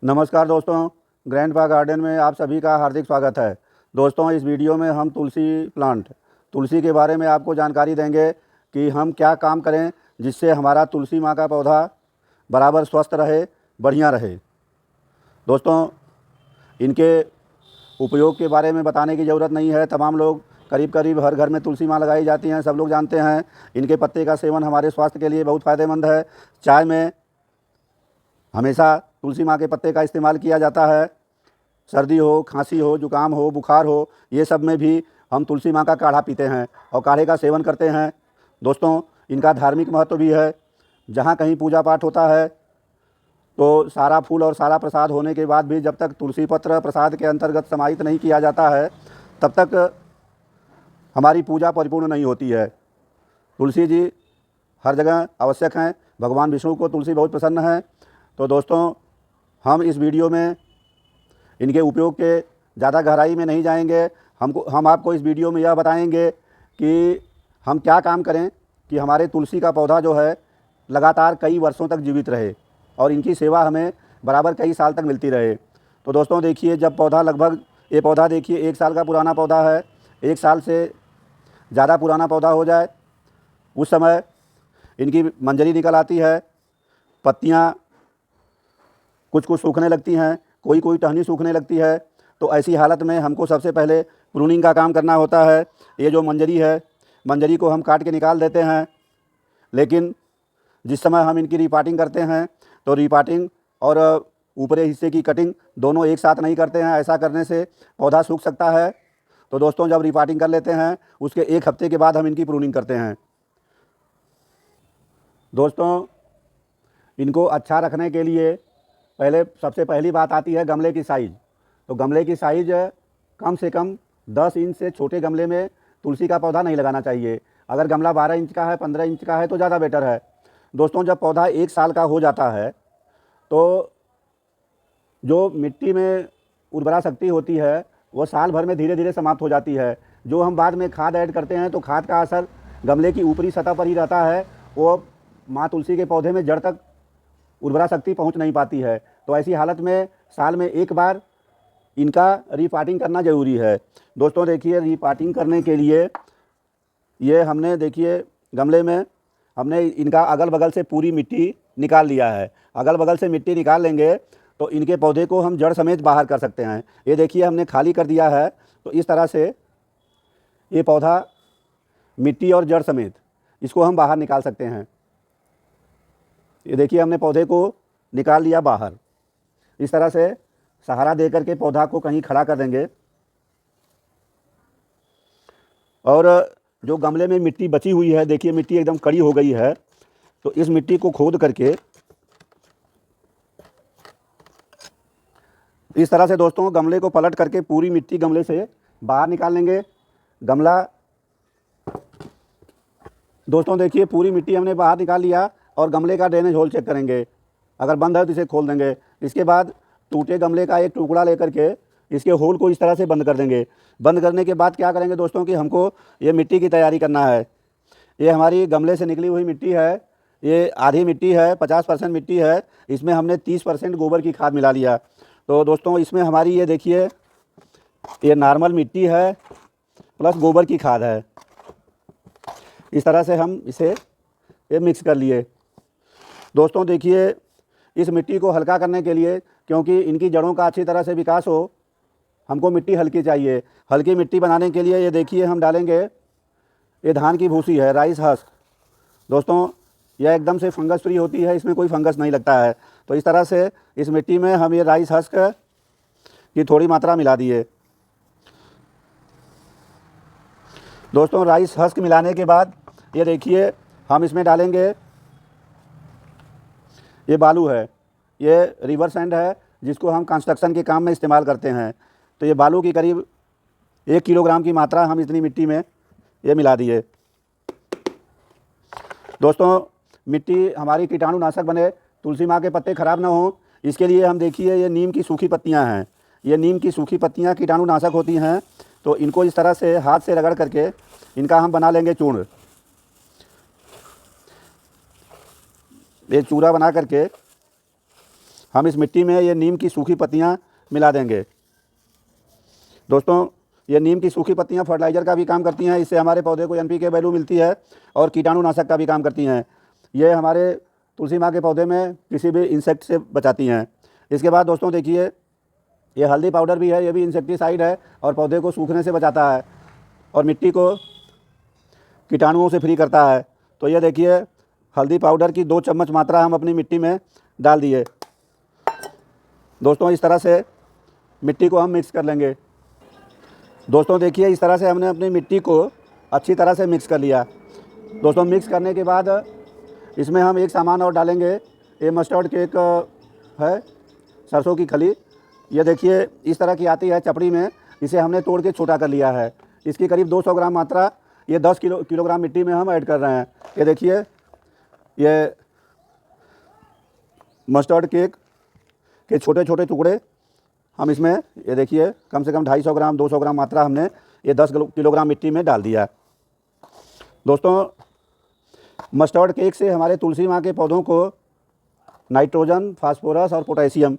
नमस्कार दोस्तों, grandpa garden में आप सभी का हार्दिक स्वागत है। दोस्तों, इस वीडियो में हम तुलसी के बारे में आपको जानकारी देंगे कि हम क्या काम करें जिससे हमारा तुलसी माँ का पौधा बराबर स्वस्थ रहे, बढ़िया रहे। दोस्तों, इनके उपयोग के बारे में बताने की ज़रूरत नहीं है। तमाम लोग करीब करीब हर घर में तुलसी माँ लगाई जाती हैं, सब लोग जानते हैं। इनके पत्ते का सेवन हमारे स्वास्थ्य के लिए बहुत फ़ायदेमंद है। चाय में हमेशा तुलसी माँ के पत्ते का इस्तेमाल किया जाता है। सर्दी हो, खांसी हो, जुकाम हो, बुखार हो, ये सब में भी हम तुलसी माँ का काढ़ा पीते हैं और काढ़े का सेवन करते हैं। दोस्तों, इनका धार्मिक महत्व भी है। जहाँ कहीं पूजा पाठ होता है तो सारा फूल और सारा प्रसाद होने के बाद भी जब तक तुलसी पत्र प्रसाद के अंतर्गत समाहित नहीं किया जाता है, तब तक हमारी पूजा परिपूर्ण नहीं होती है। तुलसी जी हर जगह आवश्यक हैं। भगवान विष्णु को तुलसी बहुत प्रसन्न है। तो दोस्तों, हम इस वीडियो में इनके उपयोग के ज़्यादा गहराई में नहीं जाएंगे। हम आपको इस वीडियो में यह बताएंगे कि हम क्या काम करें कि हमारे तुलसी का पौधा जो है लगातार कई वर्षों तक जीवित रहे और इनकी सेवा हमें बराबर कई साल तक मिलती रहे। तो दोस्तों देखिए, जब पौधा लगभग ये पौधा देखिए 1 साल का पुराना पौधा है, 1 साल से ज़्यादा पुराना पौधा हो जाए उस समय इनकी मंजरी निकल आती है, पत्तियाँ कुछ कुछ सूखने लगती हैं, कोई कोई टहनी सूखने लगती है। तो ऐसी हालत में हमको सबसे पहले प्रूनिंग का काम करना होता है। ये जो मंजरी है, मंजरी को हम काट के निकाल देते हैं, लेकिन जिस समय हम इनकी रिपार्टिंग करते हैं तो रिपार्टिंग और ऊपरी हिस्से की कटिंग दोनों एक साथ नहीं करते हैं। ऐसा करने से पौधा सूख सकता है। तो दोस्तों, जब रिपार्टिंग कर लेते हैं उसके 1 हफ्ते के बाद हम इनकी प्रूनिंग करते हैं। दोस्तों, इनको अच्छा रखने के लिए सबसे पहली बात आती है गमले की साइज़। तो गमले की साइज़ कम से कम 10 इंच से छोटे गमले में तुलसी का पौधा नहीं लगाना चाहिए। अगर गमला 12 इंच का है, 15 इंच का है तो ज़्यादा बेटर है। दोस्तों, जब पौधा 1 साल का हो जाता है तो जो मिट्टी में उर्वरा शक्ति होती है वो साल भर में धीरे धीरे समाप्त हो जाती है। जो हम बाद में खाद ऐड करते हैं तो खाद का असर गमले की ऊपरी सतह पर ही रहता है। वो माँ तुलसी के पौधे में जड़ तक उर्वरा शक्ति पहुंच नहीं पाती है। तो ऐसी हालत में साल में 1 बार इनका रीपाटिंग करना ज़रूरी है। दोस्तों देखिए, रीपाटिंग करने के लिए ये हमने देखिए गमले में हमने इनका अगल बगल से पूरी मिट्टी निकाल लिया है। अगल बगल से मिट्टी निकाल लेंगे तो इनके पौधे को हम जड़ समेत बाहर कर सकते हैं। ये देखिए, हमने खाली कर दिया है। तो इस तरह से ये पौधा मिट्टी और जड़ समेत इसको हम बाहर निकाल सकते हैं। ये देखिए, हमने पौधे को निकाल लिया बाहर। इस तरह से सहारा दे करके पौधा को कहीं खड़ा कर देंगे और जो गमले में मिट्टी बची हुई है, देखिए मिट्टी एकदम कड़ी हो गई है। तो इस मिट्टी को खोद करके इस तरह से दोस्तों गमले को पलट करके पूरी मिट्टी गमले से बाहर निकाल लेंगे। गमला दोस्तों देखिए, पूरी मिट्टी हमने बाहर निकाल लिया और गमले का ड्रेनेज होल चेक करेंगे। अगर बंद है तो इसे खोल देंगे। इसके बाद टूटे गमले का एक टुकड़ा लेकर के इसके होल को इस तरह से बंद कर देंगे। बंद करने के बाद क्या करेंगे दोस्तों कि हमको ये मिट्टी की तैयारी करना है। ये हमारी गमले से निकली हुई मिट्टी है। ये आधी मिट्टी है, 50% मिट्टी है। इसमें हमने 30% गोबर की खाद मिला लिया। तो दोस्तों, इसमें हमारी ये देखिए, ये नॉर्मल मिट्टी है प्लस गोबर की खाद है। इस तरह से हम इसे ये मिक्स कर लिए। दोस्तों देखिए, इस मिट्टी को हल्का करने के लिए, क्योंकि इनकी जड़ों का अच्छी तरह से विकास हो, हमको मिट्टी हल्की चाहिए। हल्की मिट्टी बनाने के लिए ये देखिए हम डालेंगे, ये धान की भूसी है, राइस हस्क। दोस्तों, यह एकदम से फंगस फ्री होती है, इसमें कोई फंगस नहीं लगता है। तो इस तरह से इस मिट्टी में हम ये राइस हस्क की थोड़ी मात्रा मिला दिए। दोस्तों, राइस हस्क मिलाने के बाद ये देखिए हम इसमें डालेंगे, ये बालू है, ये रिवर सैंड है जिसको हम कंस्ट्रक्शन के काम में इस्तेमाल करते हैं। तो ये बालू की करीब 1 किलोग्राम की मात्रा हम इतनी मिट्टी में ये मिला दिए। दोस्तों, मिट्टी हमारी कीटाणुनाशक बने, तुलसी माँ के पत्ते ख़राब ना हों, इसके लिए हम देखिए ये नीम की सूखी पत्तियाँ हैं। ये नीम की सूखी पत्तियाँ कीटाणुनाशक होती हैं। तो इनको इस तरह से हाथ से रगड़ करके इनका हम बना लेंगे चूर्ण। ये चूरा बना करके हम इस मिट्टी में ये नीम की सूखी पत्तियाँ मिला देंगे। दोस्तों, ये नीम की सूखी पत्तियाँ फर्टिलाइज़र का भी काम करती हैं, इससे हमारे पौधे को NPK वैल्यू मिलती है और कीटाणुनाशक का भी काम करती हैं। ये हमारे तुलसी माँ के पौधे में किसी भी इंसेक्ट से बचाती हैं। इसके बाद दोस्तों देखिए, ये हल्दी पाउडर भी है, ये भी इंसेक्टिसाइड है और पौधे को सूखने से बचाता है और मिट्टी को कीटाणुओं से फ्री करता है। तो ये देखिए, हल्दी पाउडर की 2 चम्मच मात्रा हम अपनी मिट्टी में डाल दिए। दोस्तों, इस तरह से मिट्टी को हम मिक्स कर लेंगे। दोस्तों देखिए, इस तरह से हमने अपनी मिट्टी को अच्छी तरह से मिक्स कर लिया। दोस्तों, मिक्स करने के बाद इसमें हम एक सामान और डालेंगे। ये मस्टर्ड केक है, सरसों की खली। ये देखिए इस तरह की आती है चपड़ी में, इसे हमने तोड़ के छोटा कर लिया है। इसकी करीब 200 ग्राम मात्रा ये 10 किलोग्राम मिट्टी में हम ऐड कर रहे हैं। ये देखिए, ये मस्टर्ड केक के छोटे छोटे टुकड़े हम इसमें, ये देखिए, कम से कम 250 ग्राम 200 ग्राम मात्रा हमने ये 10 किलोग्राम मिट्टी में डाल दिया। दोस्तों, मस्टर्ड केक से हमारे तुलसी माँ के पौधों को नाइट्रोजन, फास्फोरस और पोटेशियम,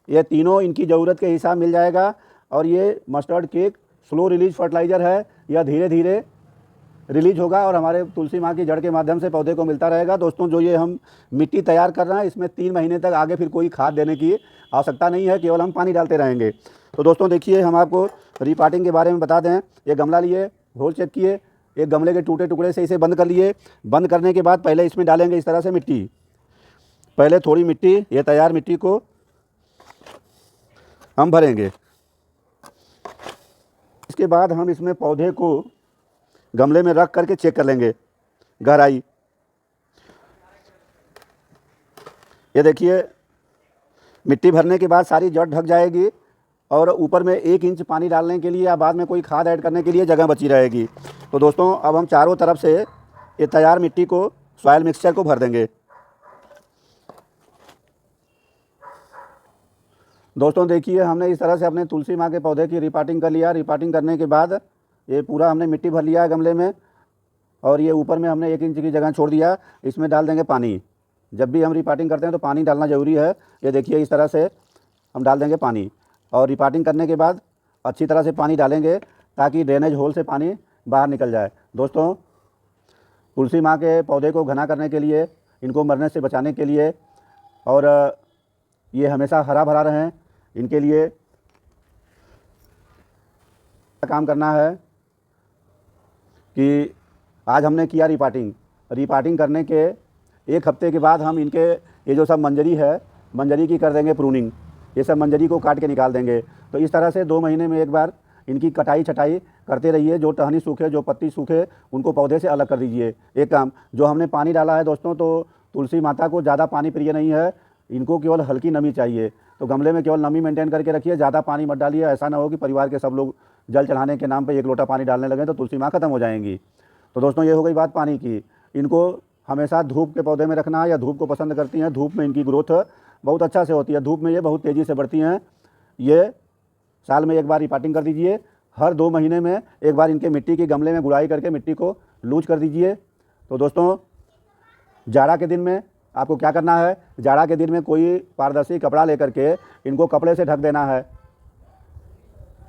ये तीनों इनकी ज़रूरत के हिसाब मिल जाएगा। और ये mustard cake slow release fertiliser है, यह धीरे धीरे रिलीज होगा और हमारे तुलसी माँ की जड़ के माध्यम से पौधे को मिलता रहेगा। दोस्तों, जो ये हम मिट्टी तैयार कर रहे हैं, इसमें 3 महीने तक आगे फिर कोई खाद देने की आवश्यकता नहीं है, केवल हम पानी डालते रहेंगे। तो दोस्तों देखिए, हम आपको रीपाटिंग के बारे में बता दें। ये गमला लिए, होल चेक किए, एक गमले के टूटे टुकड़े से इसे बंद कर लिए। बंद करने के बाद पहले इसमें डालेंगे इस तरह से मिट्टी। पहले थोड़ी मिट्टी, ये तैयार मिट्टी को हम भरेंगे। इसके बाद हम इसमें पौधे को गमले में रख करके चेक कर लेंगे गहराई। ये देखिए, मिट्टी भरने के बाद सारी जड़ ढक जाएगी और ऊपर में 1 इंच पानी डालने के लिए या बाद में कोई खाद ऐड करने के लिए जगह बची रहेगी। तो दोस्तों, अब हम चारों तरफ से ये तैयार मिट्टी को, सॉइल मिक्सचर को भर देंगे। दोस्तों देखिए, हमने इस तरह से अपने तुलसी माँ के पौधे की रिपाटिंग कर लिया। रिपाटिंग करने के बाद ये पूरा हमने मिट्टी भर लिया है गमले में और ये ऊपर में हमने 1 इंच की जगह छोड़ दिया। इसमें डाल देंगे पानी। जब भी हम रिपाटिंग करते हैं तो पानी डालना ज़रूरी है। ये देखिए, इस तरह से हम डाल देंगे पानी और रिपाटिंग करने के बाद अच्छी तरह से पानी डालेंगे ताकि ड्रेनेज होल से पानी बाहर निकल जाए। दोस्तों, तुलसी माँ के पौधे को घना करने के लिए, इनको मरने से बचाने के लिए और ये हमेशा हरा भरा रहें, इनके लिए काम करना है कि आज हमने किया रिपाटिंग करने के 1 हफ्ते के बाद हम इनके ये जो सब मंजरी है, मंजरी की कर देंगे प्रूनिंग। ये सब मंजरी को काट के निकाल देंगे। तो इस तरह से 2 महीने में एक बार इनकी कटाई छटाई करते रहिए। जो टहनी सूखे, जो पत्ती सूखे, उनको पौधे से अलग कर दीजिए। एक काम, जो हमने पानी डाला है दोस्तों, तो तुलसी माता को ज़्यादा पानी प्रिय नहीं है, इनको केवल हल्की नमी चाहिए। तो गमले में केवल नमी मेंटेन करके रखिए, ज़्यादा पानी मत डालिए। ऐसा ना हो कि परिवार के सब लोग जल चढ़ाने के नाम पे 1 लोटा पानी डालने लगें तो तुलसी माँ ख़त्म हो जाएंगी। तो दोस्तों, ये हो गई बात पानी की। इनको हमेशा धूप के पौधे में रखना है, या धूप को पसंद करती हैं, धूप में इनकी ग्रोथ बहुत अच्छा से होती है। धूप में ये बहुत तेज़ी से बढ़ती हैं। ये साल में 1 बार रिपाटिंग कर दीजिए। हर 2 महीने में 1 बार इनके मिट्टी के गमले में गुड़ाई करके मिट्टी को लूज कर दीजिए। तो दोस्तों, जाड़ा के दिन में आपको क्या करना है, जाड़ा के दिन में कोई पारदर्शी कपड़ा लेकर के इनको कपड़े से ढक देना है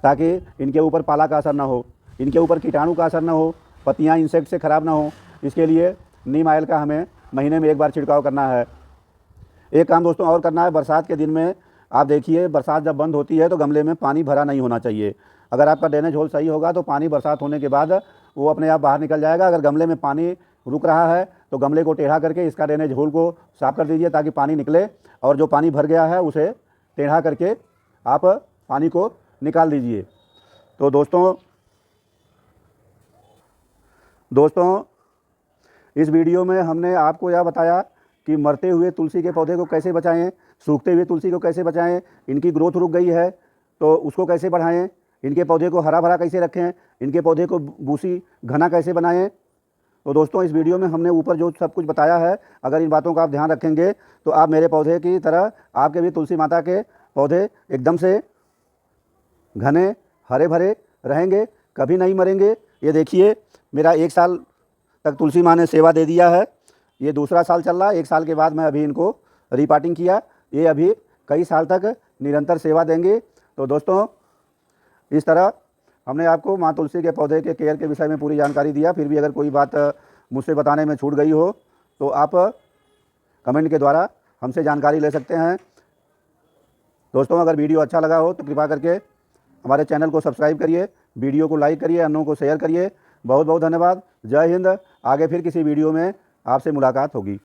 ताकि इनके ऊपर पाला का असर ना हो, इनके ऊपर कीटाणु का असर ना हो, पत्तियाँ इंसेक्ट से ख़राब ना हो। इसके लिए नीम ऑयल का हमें महीने में 1 बार छिड़काव करना है। एक काम दोस्तों और करना है, बरसात के दिन में आप देखिए, बरसात जब बंद होती है तो गमले में पानी भरा नहीं होना चाहिए। अगर आपका ड्रेनेज होल सही होगा तो पानी बरसात होने के बाद वो अपने आप बाहर निकल जाएगा। अगर गमले में पानी रुक रहा है तो गमले को टेढ़ा करके इसका ड्रेनेज होल को साफ़ कर दीजिए ताकि पानी निकले, और जो पानी भर गया है उसे टेढ़ा करके आप पानी को निकाल दीजिए। तो दोस्तों इस वीडियो में हमने आपको यह बताया कि मरते हुए तुलसी के पौधे को कैसे बचाएं, सूखते हुए तुलसी को कैसे बचाएं, इनकी ग्रोथ रुक गई है तो उसको कैसे बढ़ाएं, इनके पौधे को हरा भरा कैसे रखें, इनके पौधे को बूसी घना कैसे बनाएं। तो दोस्तों, इस वीडियो में हमने ऊपर जो सब कुछ बताया है, अगर इन बातों का आप ध्यान रखेंगे तो आप मेरे पौधे की तरह आपके भी तुलसी माता के पौधे एकदम से घने हरे भरे रहेंगे, कभी नहीं मरेंगे। ये देखिए, मेरा 1 साल तक तुलसी माँ ने सेवा दे दिया है, ये दूसरा साल चल रहा है। 1 साल के बाद मैं अभी इनको रिपाटिंग किया, ये अभी कई साल तक निरंतर सेवा देंगी। तो दोस्तों, इस तरह हमने आपको माँ तुलसी के पौधे के केयर के विषय में पूरी जानकारी दिया। फिर भी अगर कोई बात मुझसे बताने में छूट गई हो तो आप कमेंट के द्वारा हमसे जानकारी ले सकते हैं। दोस्तों, अगर वीडियो अच्छा लगा हो तो कृपा करके हमारे चैनल को सब्सक्राइब करिए, वीडियो को लाइक करिए, अन्यों को शेयर करिए। बहुत बहुत धन्यवाद। जय हिंद। आगे फिर किसी वीडियो में आपसे मुलाकात होगी।